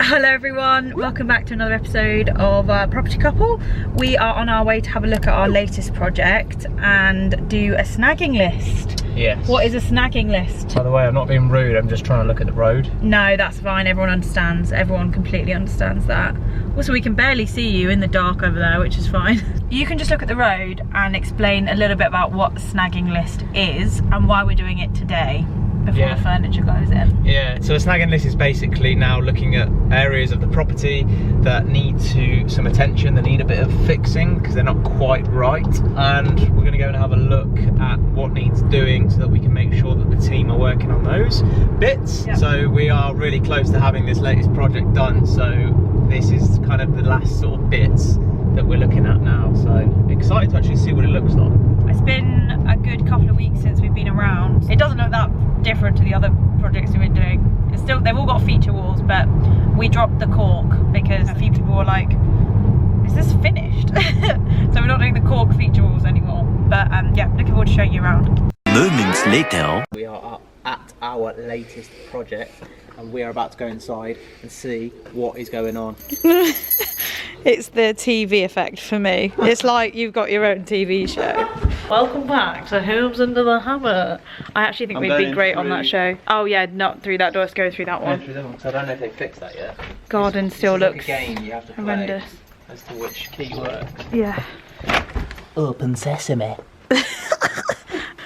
Hello everyone, welcome back to another episode of Property Couple. We are on our way to have a look at our latest project and do a snagging list. Yes. What is a snagging list? By the way, I'm not being rude, I'm just trying to look at the road. No, that's fine, everyone understands. Everyone completely understands that. Also, we can barely see you in the dark over there, which is fine. You can just look at the road and explain a little bit about what a snagging list is and why we're doing it today, before the furniture goes in. Yeah, so a snagging list is basically now looking at areas of the property that need some attention, they need a bit of fixing because they're not quite right, and we're going to go and have a look at what needs doing so that we can make sure that the team are working on those bits. Yep. So we are really close to having this latest project done, so this is kind of the last sort of bits that we're looking at now, so excited to actually see what it looks like. It's been a good couple of weeks since we've been around. It doesn't look that different to the other projects we've been doing. It's still, they've all got feature walls, but we dropped the cork because a few people were like, is this finished? So we're not doing the cork feature walls anymore. But yeah, looking forward to showing you around. Moments later. We are at our latest project and we are about to go inside and see what is going on. It's the TV effect for me. It's like you've got your own TV show. Welcome back to Who's Under the Hammer. I actually think we'd be great on that show. Oh yeah, not through that door, let's go through that one. Through that one, so I don't know if they fixed that yet. Garden still looks like a game you have to play horrendous. As to which key works. Yeah. Open sesame.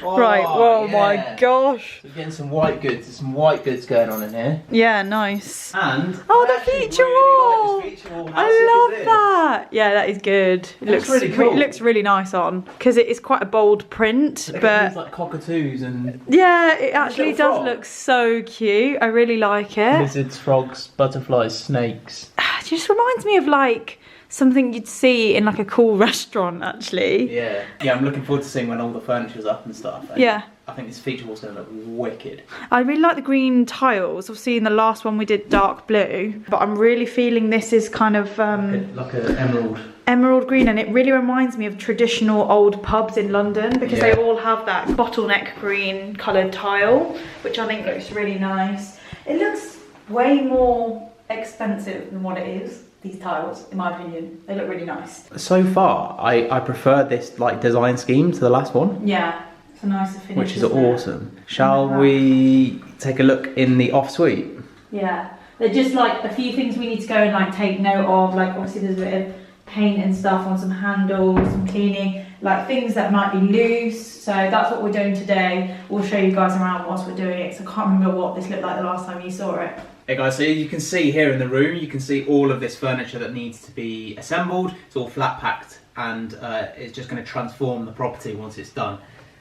Oh, right, oh my gosh. So we're getting some white goods, there's some white goods going on in here. Yeah, nice. And the feature wall! Like this feature wall. I love that. Yeah, that is good. It looks really cool. It looks really nice on because it is quite a bold print, but these like cockatoos and yeah, it actually little does frog. look so cute. I really like it. lizards, frogs, butterflies, snakes. It just reminds me of like something you'd see in like a cool restaurant, actually. Yeah, I'm looking forward to seeing when all the furniture's up and stuff. Yeah. I think this feature wall's going to look wicked. I really like the green tiles. Obviously in the last one we did dark blue, but I'm really feeling this is kind of like an emerald green, and it really reminds me of traditional old pubs in London because they all have that bottleneck green coloured tile, which I think looks really nice. It looks way more expensive than what it is. These tiles, in my opinion, they look really nice. So far, I prefer this like design scheme to the last one. Yeah, it's a nicer finish. Which is awesome. Shall we take a look in the off suite? Yeah, they're just like a few things we need to go and like take note of. Like obviously there's a bit of paint and stuff on some handles, some cleaning, like things that might be loose. So that's what we're doing today. We'll show you guys around whilst we're doing it. So I can't remember what this looked like the last time you saw it. Hey guys, so you can see here in the room, you can see all of this furniture that needs to be assembled. It's all flat packed and it's just going to transform the property once it's done.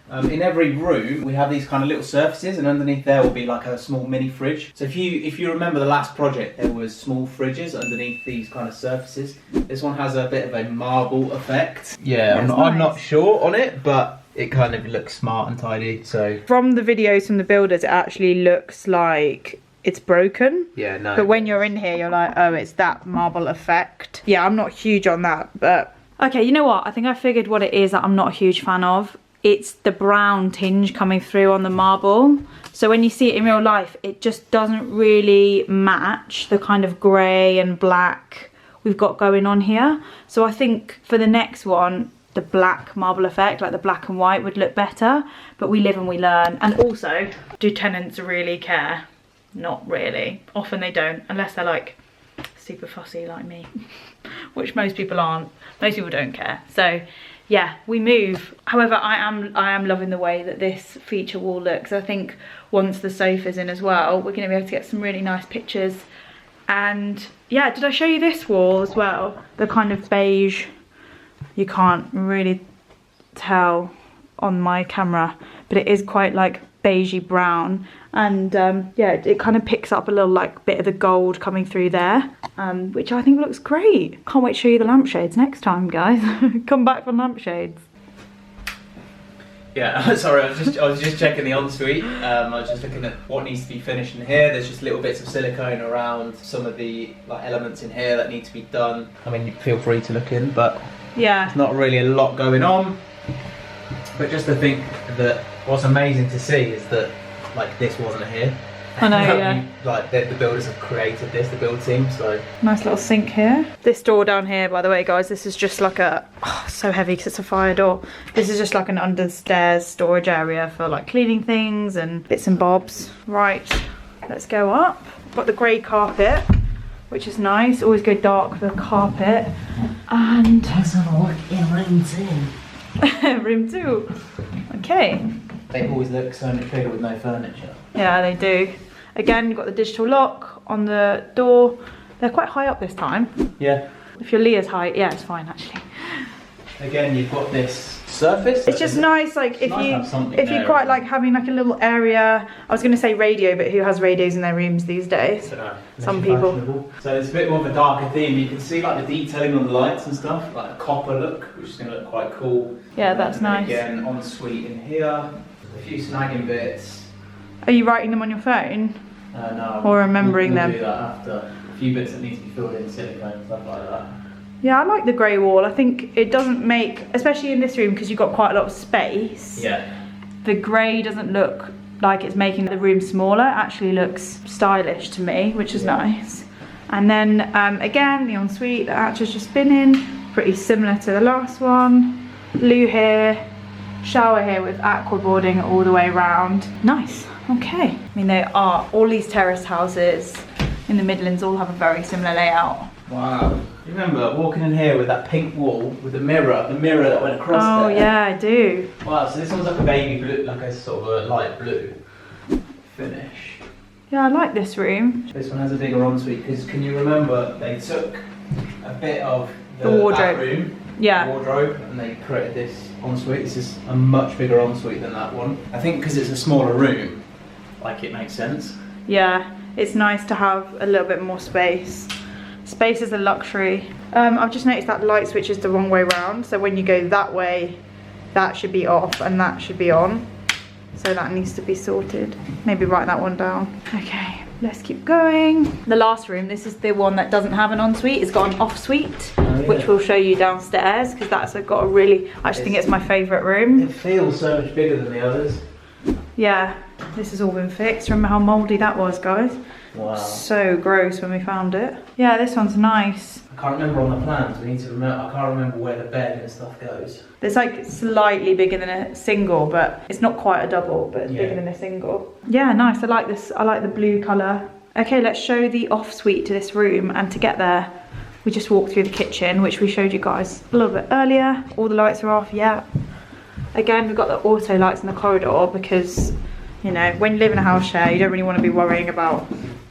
In every room we have these kind of little surfaces, and underneath there will be like a small mini fridge. So if you remember the last project, there was small fridges underneath these kind of surfaces. This one has a bit of a marble effect. Yeah, I'm not sure on it, but it kind of looks smart and tidy. So from the videos from the builders, it actually looks like it's broken. Yeah, no. But when you're in here, you're like, oh, it's that marble effect. Yeah, I'm not huge on that, but okay, you know what? I think I figured what it is that I'm not a huge fan of. It's the brown tinge coming through on the marble. So when you see it in real life, it just doesn't really match the kind of grey and black we've got going on here. So I think for the next one, the black marble effect, like the black and white, would look better. But we live and we learn. And also, do tenants really care? Not really. Often they don't, unless they're like super fussy like me, which most people aren't. Most people don't care. So yeah, we move. However, I am loving the way that this feature wall looks. I think once the sofa's in as well, we're going to be able to get some really nice pictures. And yeah, did I show you this wall as well? The kind of beige, you can't really tell on my camera, but it is quite like beigey brown, and yeah, it kind of picks up a little like bit of the gold coming through there, which I think looks great. Can't wait to show you the lampshades next time, guys. Come back for lampshades. Yeah, sorry, I was just checking the ensuite. I was just looking at what needs to be finished in here. There's just little bits of silicone around some of the like elements in here that need to be done. I mean, feel free to look in, but yeah, there's not really a lot going on. But just to think that what's amazing to see is that like this wasn't here. I know, yeah. Like the builders have created this, the build team, so. Nice little sink here. This door down here, by the way, guys, this is just like a, so heavy because it's a fire door. This is just like an understairs storage area for like cleaning things and bits and bobs. Right, let's go up. Got the grey carpet, which is nice. Always go dark for the carpet. And Let's have a look in room 2. room 2. Okay. They always look so much bigger with no furniture. Yeah, they do. Again, you've got the digital lock on the door. They're quite high up this time. Yeah. If your Lia's height, yeah, it's fine actually. Again, you've got this surface. It's just nice, like if you quite like having like a little area. I was going to say radio, but who has radios in their rooms these days? Some people. So it's a bit more of a darker theme. You can see like the detailing on the lights and stuff, like a copper look, which is going to look quite cool. Yeah, that's nice. Again, ensuite in here, a few snagging bits. Are you writing them on your phone? No. Or remembering we'll them? do that after. A few bits that need to be filled in, silicone and stuff like that. Yeah, I like the grey wall. I think it doesn't make, especially in this room because you've got quite a lot of space. Yeah. The grey doesn't look like it's making the room smaller. It actually looks stylish to me, which is nice. And then again, the ensuite that Arch has just been in, pretty similar to the last one. Loo here, shower here with aqua boarding all the way around. Nice. Okay. I mean, they are, all these terraced houses in the Midlands all have a very similar layout. Wow. You remember walking in here with that pink wall with the mirror that went across there? Oh yeah, I do. Wow, so this one's like a baby blue, like a sort of a light blue finish. Yeah, I like this room. This one has a bigger ensuite because can you remember they took a bit of The wardrobe. that room, Yeah. wardrobe, and they created this ensuite. This is a much bigger ensuite than that one. I think because it's a smaller room, like it makes sense. Yeah, it's nice to have a little bit more space. Space is a luxury. I've just noticed that light switch is the wrong way round. So when you go that way, that should be off and that should be on. So that needs to be sorted. Maybe write that one down. Okay, let's keep going. The last room, this is the one that doesn't have an ensuite. It's got an off suite, which we'll show you downstairs because that's got a really, I just think it's my favourite room. It feels so much bigger than the others. Yeah, this has all been fixed. Remember how mouldy that was, guys? Wow. So gross when we found it. Yeah, this one's nice. I can't remember on the plans. We need to remember. I can't remember where the bed and stuff goes. It's like slightly bigger than a single, but it's not quite a double, but it's bigger than a single. Yeah, nice. I like this. I like the blue colour. Okay, let's show the off suite to this room, and to get there, we just walked through the kitchen, which we showed you guys a little bit earlier. All the lights are off. Yeah. Again, we've got the auto lights in the corridor because, you know, when you live in a house share, you don't really want to be worrying about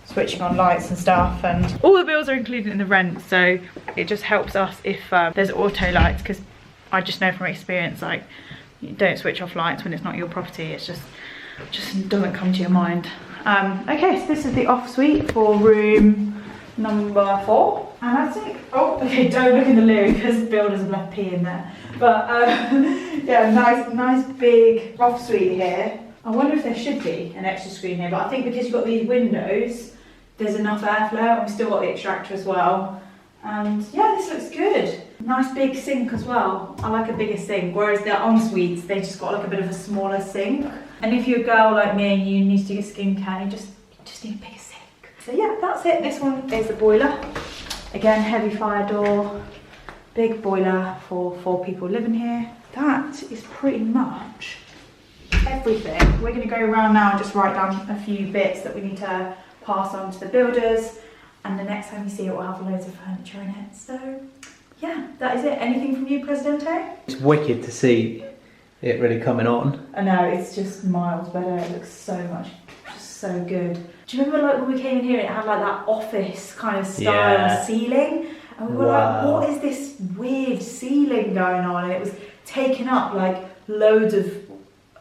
switching on lights and stuff, and all the bills are included in the rent, so it just helps us if there's auto lights, because I just know from experience, like, you don't switch off lights when it's not your property. It's just doesn't come to your mind. Okay, so this is the off suite for room number 4, and I think, oh okay, don't look in the loo because builders have left pee in there, but yeah, nice big off suite here. I wonder if there should be an extra screen here, but I think because you've got these windows, there's enough airflow, and we've still got the extractor as well. And yeah, this looks good. Nice big sink as well. I like a bigger sink, whereas the en-suites, they just got like a bit of a smaller sink. And if you're a girl like me and you need to get skincare, you just need a bigger sink. So yeah, that's it. This one is the boiler. Again, heavy fire door, big boiler for 4 people living here. That is pretty much everything. We're going to go around now and just write down a few bits that we need to pass on to the builders, and the next time you see it, we'll have loads of furniture in it. So yeah, that is it. Anything from you, Presidente? It's wicked to see it really coming on. I know, it's just miles better. It looks so much, just so good. Do you remember like when we came in here, it had like that office kind of style ceiling, and we were like, what is this weird ceiling going on? And it was taking up like loads of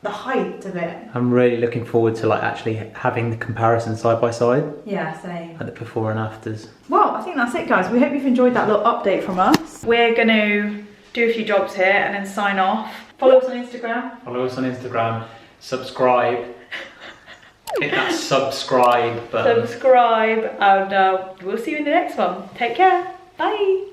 the height of it. I'm really looking forward to like actually having the comparison side by side. Yeah, same. At the before and afters. Well, I think that's it, guys. We hope you've enjoyed that little update from us. We're going to do a few jobs here and then sign off. Follow us on Instagram. Follow us on Instagram. Subscribe. Hit that subscribe button. Subscribe, and we'll see you in the next one. Take care. Bye.